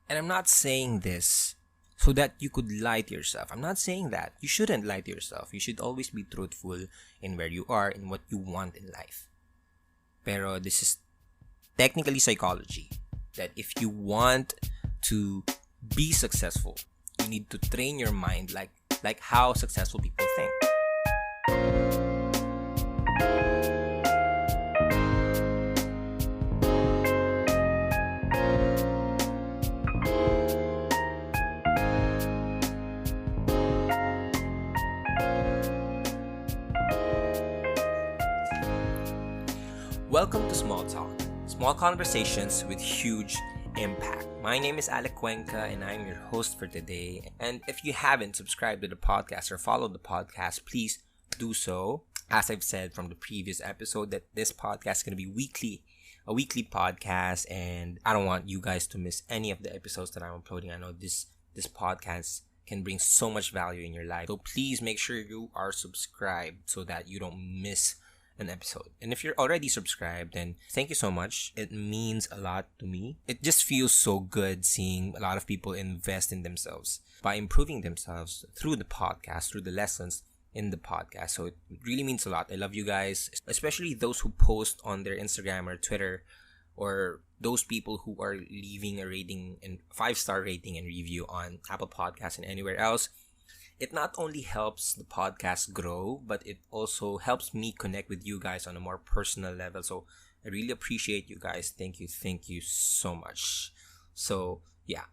And I'm not saying this so that you could lie to yourself. I'm not saying that. You shouldn't lie to yourself. You should always be truthful in where you are and what you want in life. Pero this is technically psychology. That if you want to be successful, you need to train your mind like how successful people think. Welcome to Small Talk, small conversations with huge impact. My name is Alec Cuenca and I'm your host for today. And if you haven't subscribed to the podcast or followed the podcast, please do so. As I've said from the previous episode, that this podcast is going to be a weekly podcast, and I don't want you guys to miss any of the episodes that I'm uploading. I know this podcast can bring so much value in your life. So please make sure you are subscribed so that you don't miss an episode. And if you're already subscribed, then thank you so much. It means a lot to me. It just feels so good seeing a lot of people invest in themselves by improving themselves through the podcast, through the lessons in the podcast. So it really means a lot. I love you guys, especially those who post on their Instagram or Twitter, or those people who are leaving a rating and 5-star rating and review on Apple Podcasts and anywhere else. It not only helps the podcast grow, but it also helps me connect with you guys on a more personal level. So I really appreciate you guys. Thank you so much. So yeah.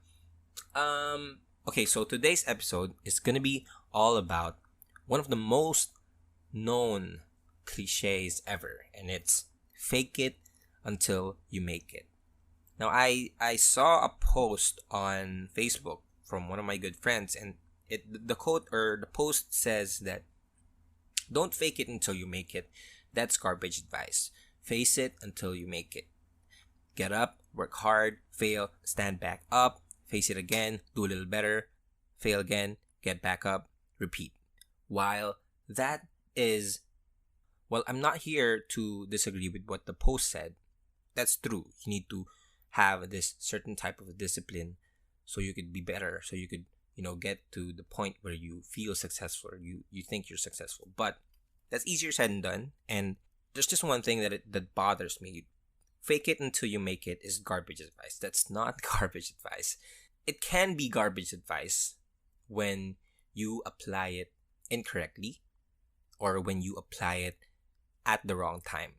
Okay, so today's episode is gonna be all about one of the most known cliches ever, and it's fake it until you make it. Now I saw a post on Facebook from one of my good friends, and the quote or the post says that don't fake it until you make it. That's garbage advice. Face it until you make it. Get up, work hard, fail, stand back up, face it again, do a little better, fail again, get back up, repeat. While I'm not here to disagree with what the post said. That's true. You need to have this certain type of discipline so you could be better, so you could get to the point where you feel successful, or you think you're successful. But that's easier said than done. And there's just one thing that bothers me. Fake it until you make it is garbage advice. That's not garbage advice. It can be garbage advice when you apply it incorrectly or when you apply it at the wrong time.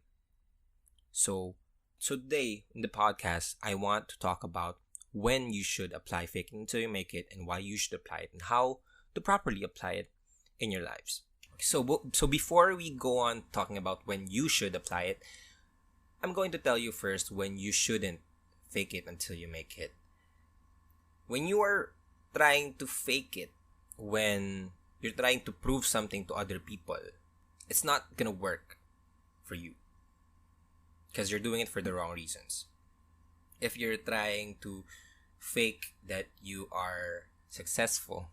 So today in the podcast, I want to talk about when you should apply fake it until you make it, and why you should apply it, and how to properly apply it in your lives. So before we go on talking about when you should apply it, I'm going to tell you first when you shouldn't fake it until you make it. When you are trying to fake it, when you're trying to prove something to other people, it's not gonna work for you because you're doing it for the wrong reasons. If you're trying to fake that you are successful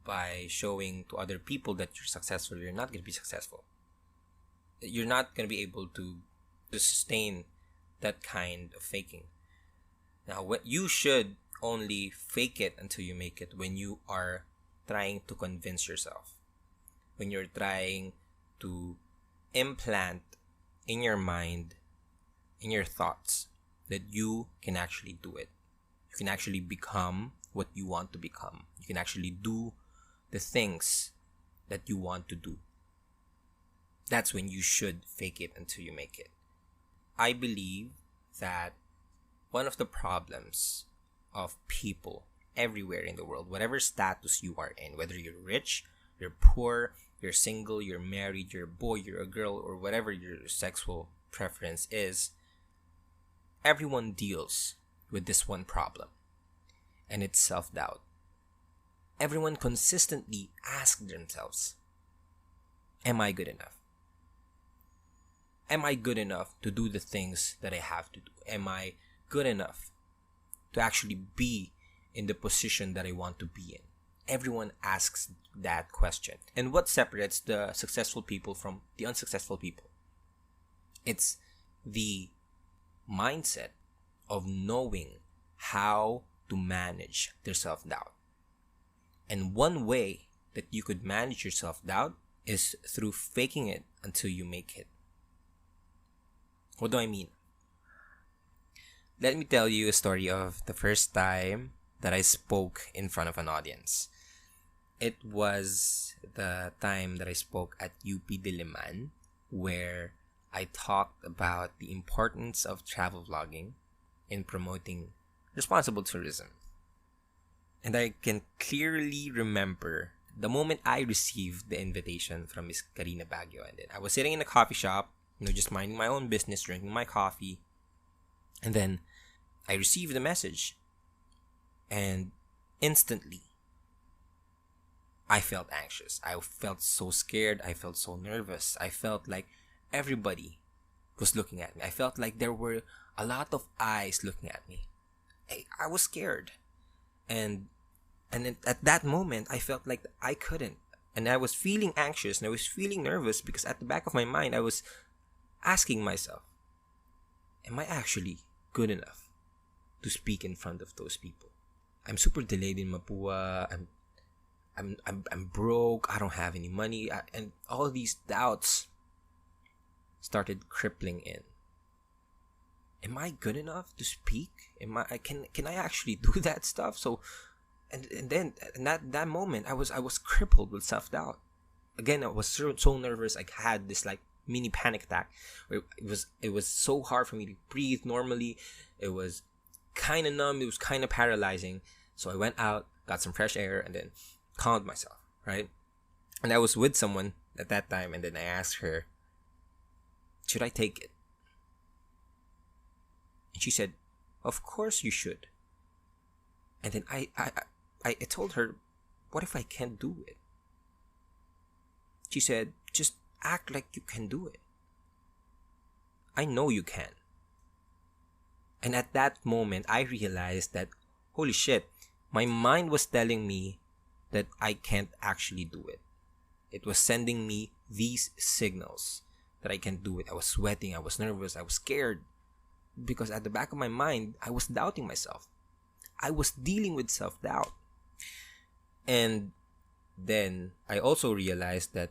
by showing to other people that you're successful, you're not going to be successful. You're not going to be able to sustain that kind of faking. Now, what you should only fake it until you make it when you are trying to convince yourself, when you're trying to implant in your mind, in your thoughts, that you can actually do it. You can actually become what you want to become. You can actually do the things that you want to do. That's when you should fake it until you make it. I believe that one of the problems of people everywhere in the world, whatever status you are in, whether you're rich, you're poor, you're single, you're married, you're a boy, you're a girl, or whatever your sexual preference is, everyone deals with this one problem, and it's self-doubt. Everyone consistently asks themselves, am I good enough? Am I good enough to do the things that I have to do? Am I good enough to actually be in the position that I want to be in? Everyone asks that question. And what separates the successful people from the unsuccessful people? It's the mindset of knowing how to manage their self-doubt. And one way that you could manage your self-doubt is through faking it until you make it. What do I mean? Let me tell you a story of the first time that I spoke in front of an audience. It was the time that I spoke at UP Diliman, where I talked about the importance of travel vlogging in promoting responsible tourism. And I can clearly remember the moment I received the invitation from Miss Karina Baguio. And then I was sitting in a coffee shop, just minding my own business, drinking my coffee. And then I received the message. And instantly, I felt anxious. I felt so scared. I felt so nervous. I felt like everybody was looking at me. I felt like there were a lot of eyes looking at me. I was scared. And at that moment, I felt like I couldn't. And I was feeling anxious and I was feeling nervous because at the back of my mind, I was asking myself, am I actually good enough to speak in front of those people? I'm super delayed in Mapua. I'm broke. I don't have any money. And all these doubts started crippling in. Am I good enough to speak? Can I actually do that stuff? So, and then in that moment, I was crippled with self-doubt. Again, I was so nervous. I had this like mini panic attack where it was so hard for me to breathe normally. It was kind of numb. It was kind of paralyzing. So I went out, got some fresh air, and then calmed myself, right? And I was with someone at that time, and then I asked her, should I take it? And she said, of course you should. And then I told her, what if I can't do it? She said, just act like you can do it. I know you can. And at that moment, I realized that, holy shit, my mind was telling me that I can't actually do it. It was sending me these signals that I can't do it. I was sweating, I was nervous, I was scared. Because at the back of my mind, I was doubting myself. I was dealing with self-doubt. And then I also realized that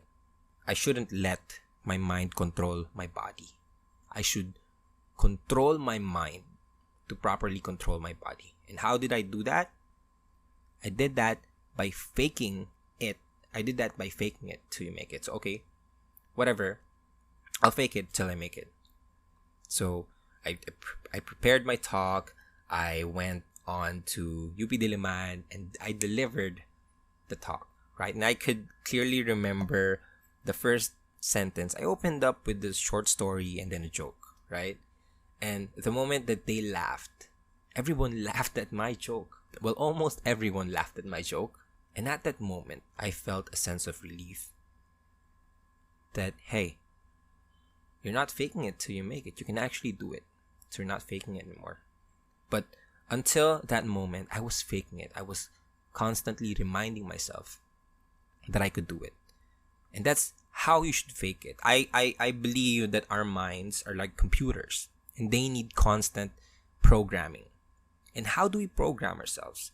I shouldn't let my mind control my body. I should control my mind to properly control my body. And how did I do that? I did that by faking it. I did that by faking it till you make it. So, okay, whatever. I'll fake it till I make it. So, I prepared my talk. I went on to UP Diliman and I delivered the talk, right? And I could clearly remember the first sentence. I opened up with this short story and then a joke, right? And the moment that they laughed, everyone laughed at my joke. Well, almost everyone laughed at my joke. And at that moment, I felt a sense of relief that, hey, you're not faking it till you make it. You can actually do it. So you're not faking it anymore. But until that moment, I was faking it. I was constantly reminding myself that I could do it. And that's how you should fake it. I believe that our minds are like computers and they need constant programming. And how do we program ourselves?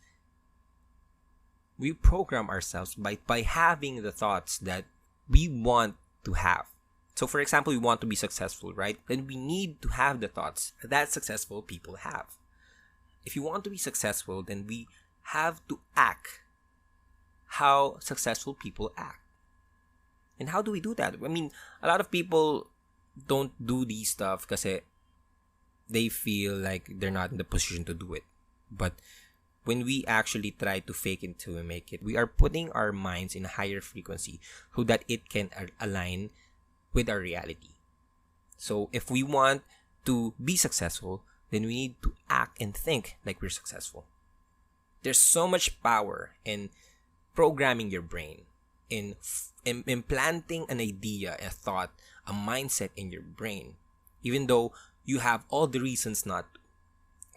We program ourselves by having the thoughts that we want to have. So for example, we want to be successful, right? Then we need to have the thoughts that successful people have. If you want to be successful, then we have to act how successful people act. And how do we do that? I mean, a lot of people don't do these stuff because they feel like they're not in the position to do it. But when we actually try to fake it till we make it, we are putting our minds in a higher frequency so that it can align with our reality. So if we want to be successful, then we need to act and think like we're successful. There's so much power in programming your brain, in implanting an idea, a thought, a mindset in your brain, even though you have all the reasons not to.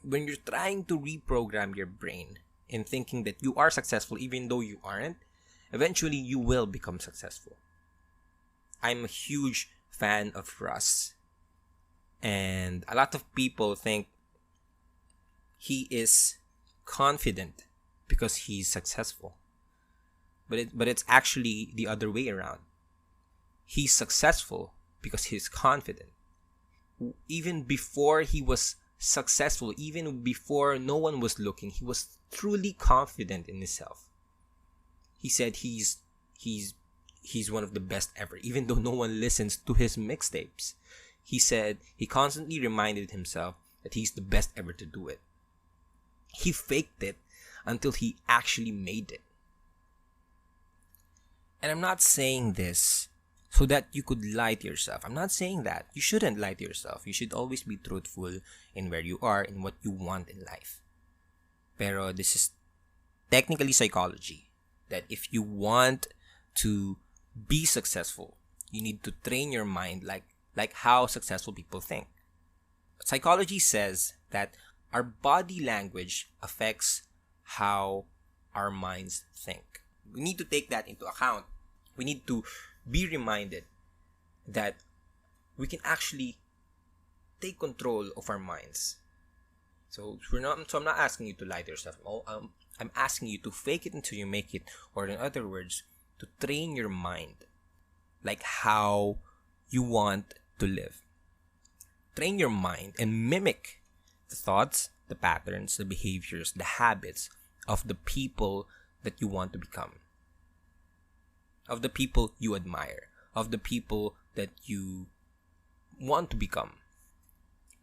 When you're trying to reprogram your brain in thinking that you are successful even though you aren't, eventually you will become successful. I'm a huge fan of Russ. And a lot of people think he is confident because he's successful. But it's actually the other way around. He's successful because he's confident. Even before he was successful, even before no one was looking, he was truly confident in himself. He said he's one of the best ever, even though no one listens to his mixtapes. He said he constantly reminded himself that he's the best ever to do it. He faked it until he actually made it. And I'm not saying this so that you could lie to yourself. I'm not saying that. You shouldn't lie to yourself. You should always be truthful in where you are and what you want in life. Pero this is technically psychology. That if you want to be successful, you need to train your mind like how successful people think. Psychology says that our body language affects how our minds think. We need to take that into account. We need to be reminded that we can actually take control of our minds. So I'm not asking you to lie to yourself. I'm asking you to fake it until you make it, or in other words, to train your mind like how you want to live. Train your mind and mimic the thoughts, the patterns, the behaviors, the habits of the people that you want to become. Of the people you admire. Of the people that you want to become.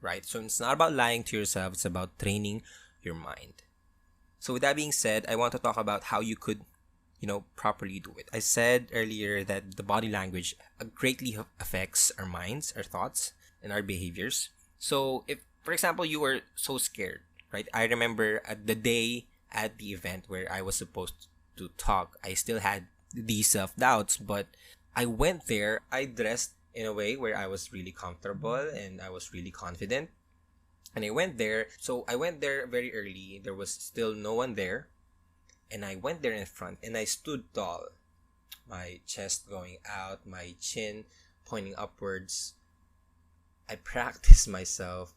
Right? So it's not about lying to yourself, it's about training your mind. So with that being said, I want to talk about how you could, properly do it. I said earlier that the body language greatly affects our minds, our thoughts, and our behaviors. So if, for example, you were so scared, right? I remember at the day at the event where I was supposed to talk, I still had these self-doubts, but I went there, I dressed in a way where I was really comfortable and I was really confident. And I went there very early. There was still no one there. And I went there in front and I stood tall. My chest going out, my chin pointing upwards. I practiced myself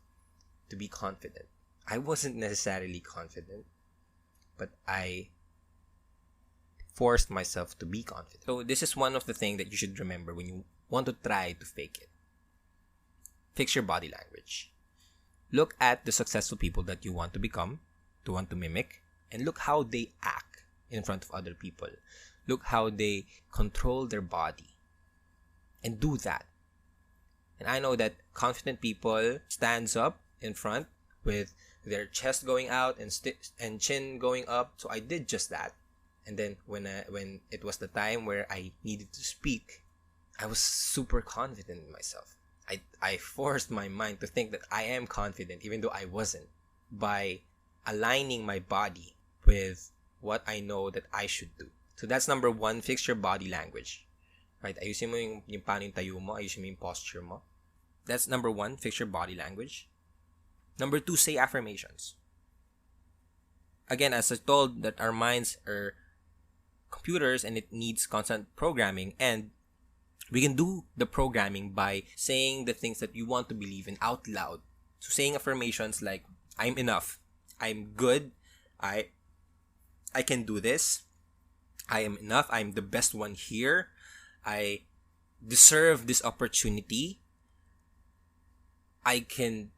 to be confident. I wasn't necessarily confident, but I forced myself to be confident. So this is one of the things that you should remember when you want to try to fake it. Fix your body language. Look at the successful people that you want to become, to want to mimic, and look how they act in front of other people. Look how they control their body. And do that. And I know that confident people stands up in front with their chest going out and chin going up. So I did just that. And then when it was the time where I needed to speak, I was super confident in myself. I forced my mind to think that I am confident even though I wasn't, by aligning my body with what I know that I should do. So that's number one, fix your body language. Right? Ayusin mo yung paano yung tayo mo, ayusin mo yung posture mo. That's number one, fix your body language. Number two, say affirmations. Again, as I told, that our minds are computers and it needs constant programming, and we can do the programming by saying the things that you want to believe in out loud. So saying affirmations like, I'm enough, I'm good, I can do this, I am enough, I'm the best one here, I deserve this opportunity, I can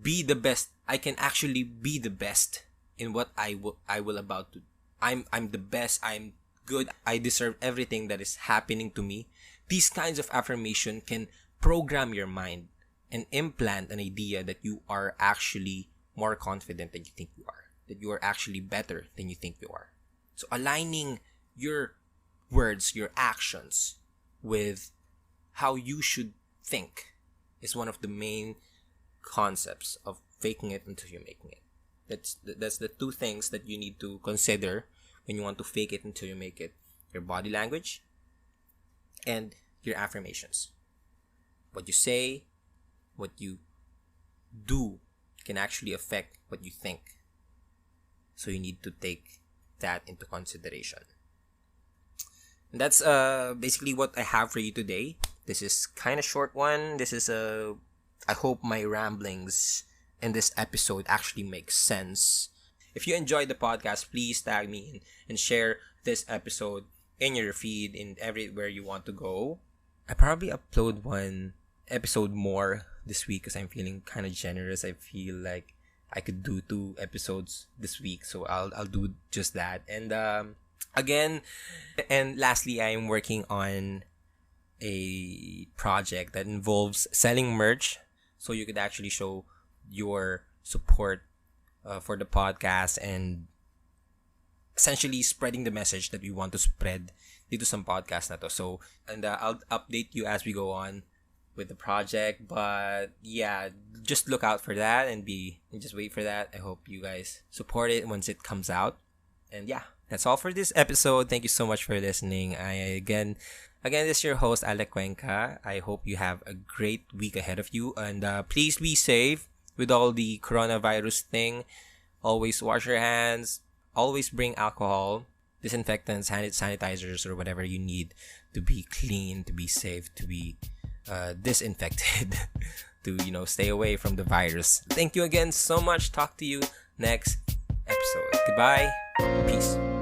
be the best, I can actually be the best in what I will about to. I'm the best, I'm good, I deserve everything that is happening to me. These kinds of affirmation can program your mind and implant an idea that you are actually more confident than you think you are, that you are actually better than you think you are. So aligning your words, your actions with how you should think is one of the main concepts of faking it until you're making it. That's the two things that you need to consider when you want to fake it until you make it. Your body language and your affirmations. What you say, what you do can actually affect what you think. So you need to take that into consideration. And that's basically what I have for you today. This is kind of short one. This is I hope my ramblings in this episode actually makes sense. If you enjoyed the podcast, please tag me and share this episode in your feed in everywhere you want to go. I probably upload one episode more this week because I'm feeling kind of generous. I feel like I could do 2 episodes this week, so I'll do just that. And lastly, I'm working on a project that involves selling merch, so you could actually show your support for the podcast and essentially spreading the message that we want to spread dito sa podcast na to. So, and I'll update you as we go on with the project, but yeah, just look out for that and just wait for that. I hope you guys support it once it comes out. And yeah, that's all for this episode. Thank you so much for listening. Again, this is your host, Alec Cuenca. I hope you have a great week ahead of you, and please be safe with all the coronavirus thing. Always wash your hands. Always bring alcohol, disinfectants, hand sanitizers, or whatever you need to be clean, to be safe, to be disinfected, to stay away from the virus. Thank you again so much. Talk to you next episode. Goodbye. Peace.